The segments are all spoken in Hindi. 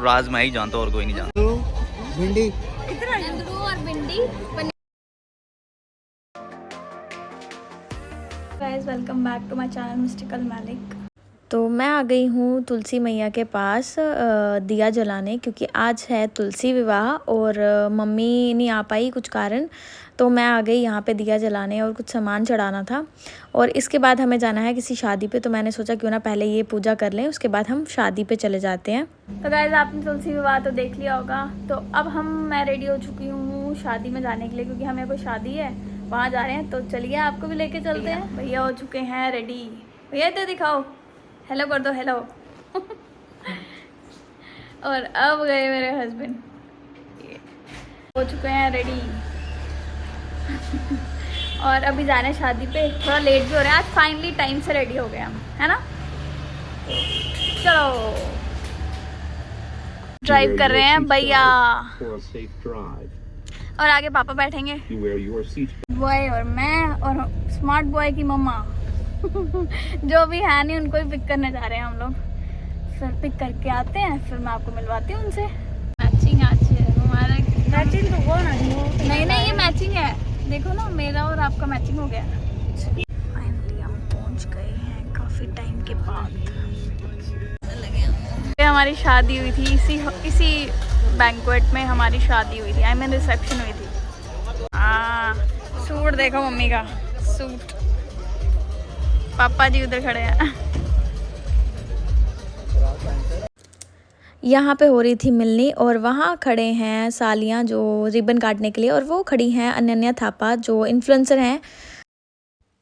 राज मैं ही जानता हूँ और कोई नहीं जानता। भिंडी और भिंडी। Guys welcome back to my channel Mystical Malik. तो मैं आ गई हूँ तुलसी मैया के पास दिया जलाने, क्योंकि आज है तुलसी विवाह और मम्मी नहीं आ पाई कुछ कारण, तो मैं आ गई यहाँ पे दिया जलाने और कुछ सामान चढ़ाना था। और इसके बाद हमें जाना है किसी शादी पे, तो मैंने सोचा क्यों ना पहले ये पूजा कर लें, उसके बाद हम शादी पे चले जाते हैं। तो गाइस आपने तुलसी विवाह तो देख लिया होगा, तो अब मैं रेडी हो चुकी हूँ शादी में जाने के लिए, क्योंकि हमें कोई शादी है, वहाँ जा रहे हैं। तो चलिए आपको भी लेके चलते हैं। भैया हो चुके हैं रेडी। भैया इधर दिखाओ, हेलो कर दो, हेलो। और अब गए मेरे हस्बैंड, हो चुके हैं रेडी। और अभी जाना है शादी पे, थोड़ा लेट भी हो रहा है आज, फाइनली टाइम से रेडी हो गए हम, है ना। चलो ड्राइव कर रहे हैं भैया, और आगे पापा बैठेंगे, बॉय और मैं और स्मार्ट बॉय की मम्मा। जो भी है नहीं उनको भी पिक करने जा रहे हैं हम लोग। फिर पिक करके आते हैं, फिर मैं आपको मिलवाती हूँ उनसे। मैचिंग आज है हमारा। मैचिंग तो वो नहीं ये मैचिंग है, देखो ना मेरा और आपका मैचिंग हो गया। फाइनली हम पहुँच गए हैं काफ़ी टाइम के बाद। हमारी शादी हुई थी इसी बैंक्वेट में, हमारी शादी हुई थी, आई मीन रिसेप्शन हुई थी। सूट देखो मम्मी का सूट, पापा जी उधर खड़े हैं। यहाँ पे हो रही थी मिलनी, और वहाँ खड़े हैं सालियाँ जो रिबन काटने के लिए, और वो खड़ी हैं अनन्या थापा जो इन्फ्लुएंसर हैं।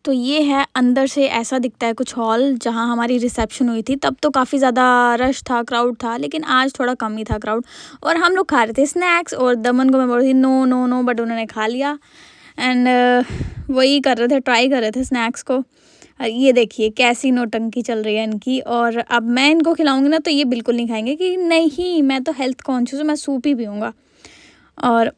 तो ये है अंदर से ऐसा दिखता है कुछ हॉल जहाँ हमारी रिसेप्शन हुई थी। तब तो काफ़ी ज़्यादा रश था, क्राउड था, लेकिन आज थोड़ा कम ही था क्राउड। और हम लोग खा रहे थे स्नैक्स, और दमन को मैं बोल रही थी नो नो नो, बट उन्होंने खा लिया। एंड वही कर रहे थे, ट्राई कर रहे थे स्नैक्स को। ये देखिए कैसी नौटंकी चल रही है इनकी। और अब मैं इनको खिलाऊंगी ना तो ये बिल्कुल नहीं खाएंगे कि नहीं मैं तो हेल्थ कॉन्शियस हूँ, मैं सूप ही पीऊँगा। और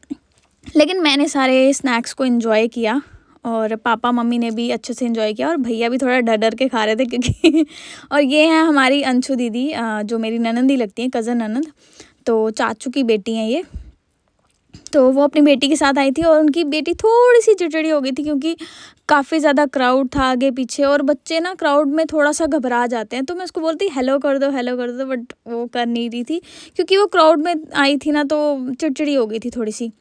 लेकिन मैंने सारे स्नैक्स को एंजॉय किया, और पापा मम्मी ने भी अच्छे से एंजॉय किया, और भैया भी थोड़ा डर डर के खा रहे थे क्योंकि और ये है हमारी अंशु दीदी जो मेरी ननंद ही लगती हैं, कज़न ननंद, तो चाचू की बेटी हैं ये। तो वो अपनी बेटी के साथ आई थी, और उनकी बेटी थोड़ी सी चिड़चिड़ी हो गई थी क्योंकि काफ़ी ज़्यादा क्राउड था आगे पीछे, और बच्चे ना क्राउड में थोड़ा सा घबरा जाते हैं। तो मैं उसको बोलती हेलो कर दो, बट वो कर नहीं रही थी क्योंकि वो क्राउड में आई थी ना, तो चिड़चिड़ी हो गई थी थोड़ी सी।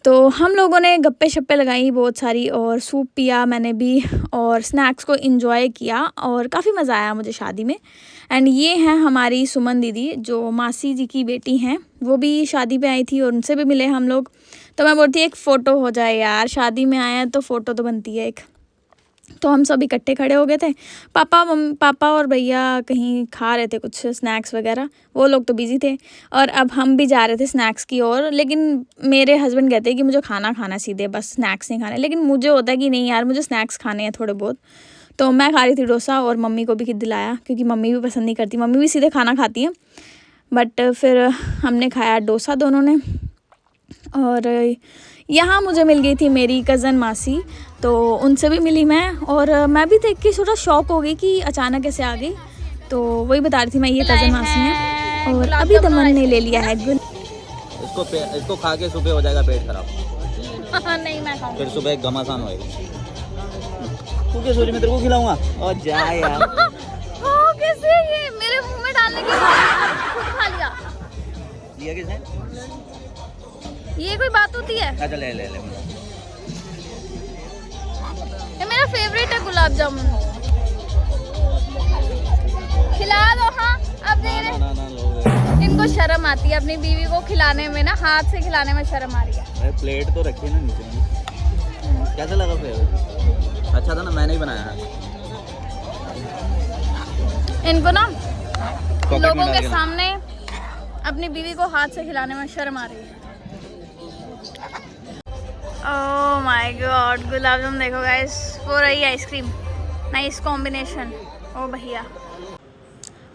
तो हम लोगों ने गप्पे शप्पे लगाई बहुत सारी, और सूप पिया मैंने भी, और स्नैक्स को एंजॉय किया, और काफ़ी मज़ा आया मुझे शादी में। एंड ये हैं हमारी सुमन दीदी जो मासी जी की बेटी हैं, वो भी शादी पे आई थी और उनसे भी मिले हम लोग। तो मैं बोलती एक फ़ोटो हो जाए यार, शादी में आए हैं तो फ़ोटो तो बनती है एक। तो हम सब इकट्ठे खड़े हो गए थे। पापा और भैया कहीं खा रहे थे कुछ स्नैक्स वगैरह, वो लोग तो बिज़ी थे। और अब हम भी जा रहे थे स्नैक्स की ओर, लेकिन मेरे हस्बैंड कहते हैं कि मुझे खाना सीधे, बस स्नैक्स नहीं खाने। लेकिन मुझे होता है कि नहीं यार मुझे स्नैक्स खाने हैं थोड़े बहुत। तो मैं खा रही थी डोसा, और मम्मी को भी दिलाया क्योंकि मम्मी भी पसंद नहीं करती, मम्मी भी सीधे खाना खाती हैं। बट फिर हमने खाया डोसा दोनों ने। और यहाँ मुझे मिल गई थी मेरी कज़न मासी, तो उनसे भी मिली मैं, और मैं भी देख के थोड़ा शॉक हो गई कि अचानक ऐसे आ गई। तो वही बता रही थी मैं, ये कज़न मासी हैं। और अभी दमन ने ले लिया है गुल। इसको खा के सुबह हो जाएगा पेट खराब। नहीं मैं खाऊंगी, फिर सुबह घमासान होएगा। तू क्या सोच मैं तेरे को खिलाऊंगा? और जा यार। ओ कैसे ये मेरे मुंह में डालने के बाद खुद खा लिया? दिया किसने? ये कोई बात होती है? अच्छा ले ये मेरा फेवरेट है गुलाब जामुन। खिला दो। हाँ अब दे रहे। इनको शर्म आती है अपनी बीवी को खिलाने में ना, हाथ से खिलाने में शर्म आ रही है। प्लेट तो रखी ना नीचे। कैसा लगा फ्लेवर? अच्छा था ना, मैंने ही बनाया है। इनको ना लोगों के सामने अपनी बीवी को हाथ से खिलाने में शर्म आ रही है। Oh my God, gulab jamun देखो गाइस, हो रही है आइसक्रीम, नाइस कॉम्बिनेशन। ओ भैया।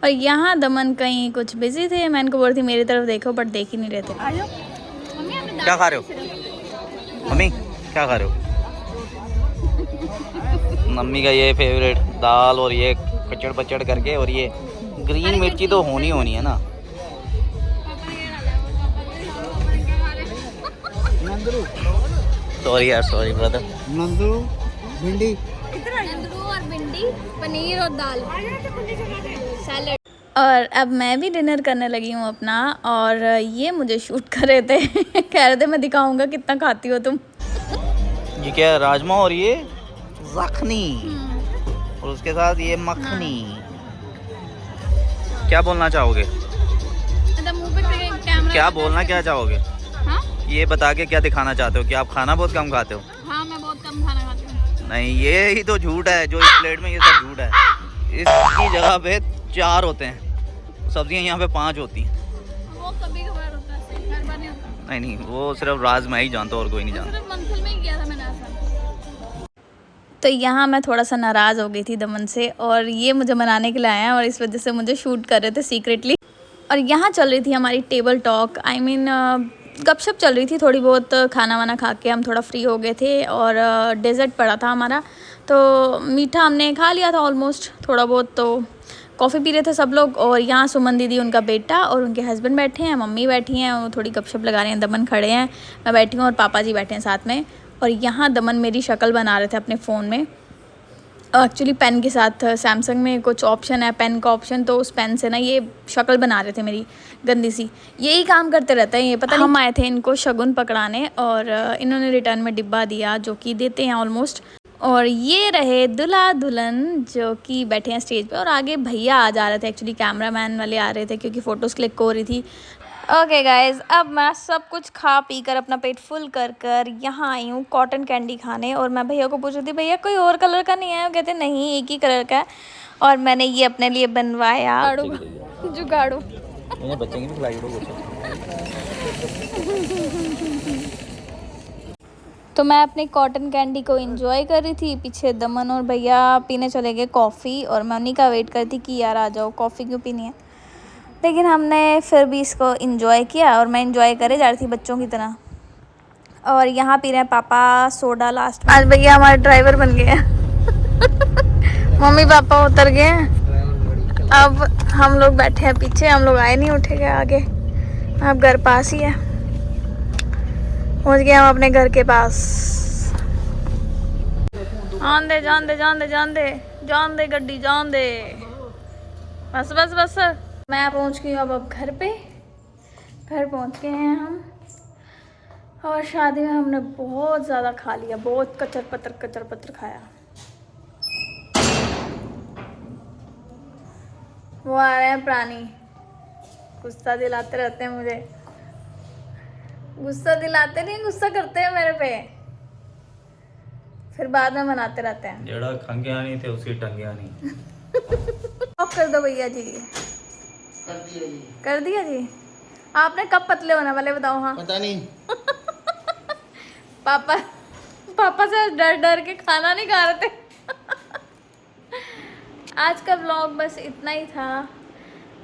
और यहाँ दमन कहीं कुछ बिजी थे, मैं इनको बोल रही थी मेरी तरफ देखो, बट देख ही नहीं रहे थे। क्या खा रहे हो मम्मी? क्या खा रहे हो? मम्मी का ये फेवरेट दाल, और ये कचड़ पचड़ करके, और ये ग्रीन मिर्ची तो होनी है ना। सॉरी यार, सॉरी ब्रदर। नंदू भिंडी नंदू और भिंडी, पनीर और दाल, सैलड। और अब मैं भी डिनर करने लगी हूँ अपना, और ये मुझे शूट कर रहे थे कह रहे थे मैं दिखाऊंगा कितना खाती हो तुम। ये क्या है? राजमा और ये जखनी, और उसके साथ ये मखनी। क्या बोलना चाहोगे? क्या बोलना क्या चाहोगे? हाँ? ये बता के क्या दिखाना चाहते हो कि आप खाना बहुत कम खाते हो? हाँ, मैं बहुत कम खाना खाती हूँ। नहीं, ये ही तो झूठ है, जो इस प्लेट में ये सब झूठ है। इसकी जगह पे 4 होते हैं, सब्जियां यहाँ पे 5 होती हैं। वो कभी कभार होता है, हर बार नहीं होता। नहीं नहीं, वो सिर्फ राज मैं ही जानता हूँ और कोई नहीं जानता। सिर्फ मंथल में ही किया था मैंने ऐसा। तो यहाँ मैं थोड़ा सा नाराज़ हो गई थी दमन से, और ये मुझे मनाने के लिए आए हैं, और इस वजह से मुझे शूट कर रहे थे सीक्रेटली। और यहाँ चल रही थी हमारी टेबल टॉक, आई मीन गपशप चल रही थी थोड़ी बहुत। खाना वाना खा के हम थोड़ा फ्री हो गए थे, और डेज़र्ट पड़ा था हमारा, तो मीठा हमने खा लिया था ऑलमोस्ट थोड़ा बहुत। तो कॉफ़ी पी रहे थे सब लोग, और यहाँ सुमन दीदी, उनका बेटा और उनके हस्बैंड बैठे हैं, मम्मी बैठी हैं, वो थोड़ी गपशप लगा रहे हैं, दमन खड़े हैं, मैं बैठी हूँ, और पापा जी बैठे हैं साथ में। और यहाँ दमन मेरी शक्ल बना रहे थे अपने फ़ोन में, एक्चुअली पेन के साथ। सैमसंग में कुछ ऑप्शन है पेन का ऑप्शन, तो उस पेन से ना ये शक्ल बना रहे थे मेरी गंदी सी। यही काम करते रहते हैं ये, पता नहीं। हम आए थे इनको शगुन पकड़ाने, और इन्होंने रिटर्न में डिब्बा दिया, जो कि देते हैं ऑलमोस्ट। और ये रहे दूल्हा दुल्हन जो कि बैठे हैं स्टेज पे, और आगे भैया आ जा रहे थे, एक्चुअली कैमरामैन वाले आ रहे थे क्योंकि फ़ोटोज़ क्लिक हो रही थी। ओके गाइज़, अब मैं सब कुछ खा पी कर अपना पेट फुल कर यहाँ आई हूँ कॉटन कैंडी खाने। और मैं भैया को पूछ रही थी, भैया कोई और कलर का नहीं है? वो कहते नहीं, एक ही कलर का है। और मैंने ये अपने लिए बनवाया जुगाड़ू। बच्चे की भी खिलाई दो। तो मैं अपनी कॉटन कैंडी को एंजॉय कर रही थी, पीछे दमन और भैया पीने चले गए कॉफ़ी, और मैं उन्हीं का वेट कर रही थी कि यार आ जाओ, कॉफ़ी क्यों पीनी है। लेकिन हमने फिर भी इसको एंजॉय किया, और मैं एंजॉय करे जा रही थी बच्चों की तरह। और यहाँ पी रहे हैं पापा सोडा लास्ट में। आज भैया हमारे ड्राइवर बन गए हैं मम्मी पापा उतर गए हैं, अब हम लोग बैठे हैं पीछे, हम लोग आए नहीं, उठे गए आगे। अब घर पास ही है, पहुँच गए हम अपने घर के पास। जान दे जान दे जान दे जान दे जान दे गड्डी जान दे, बस बस बस। मैं पहुंच गई हूँ अब घर पे, घर पहुंच गए हैं हम। और शादी में हमने बहुत ज़्यादा खा लिया, बहुत कचर पतर खाया। वो आ रहे हैं प्राणी, गुस्सा दिलाते रहते हैं मुझे, गुस्सा दिलाते नहीं, गुस्सा करते हैं मेरे पे, फिर बाद में मनाते रहते हैं। जेड़ा खंगे नहीं थे उसकी टंगे नहीं। ऑफ कर दो भैया जी। कर दिया जी। आपने कब पतले होने वाले बताओ? हाँ पता नहीं पापा से डर के खाना नहीं खा रहे थे आज का व्लॉग बस इतना ही था,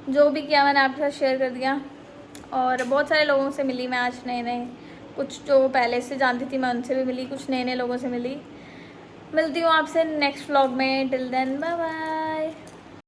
जो भी किया मैंने आपके साथ शेयर कर दिया। और बहुत सारे लोगों से मिली मैं आज, नए कुछ जो पहले से जानती थी मैं उनसे भी मिली, कुछ नए लोगों से मिली। मिलती हूँ आपसे नेक्स्ट व्लॉग में, टिल देन बाय बाय।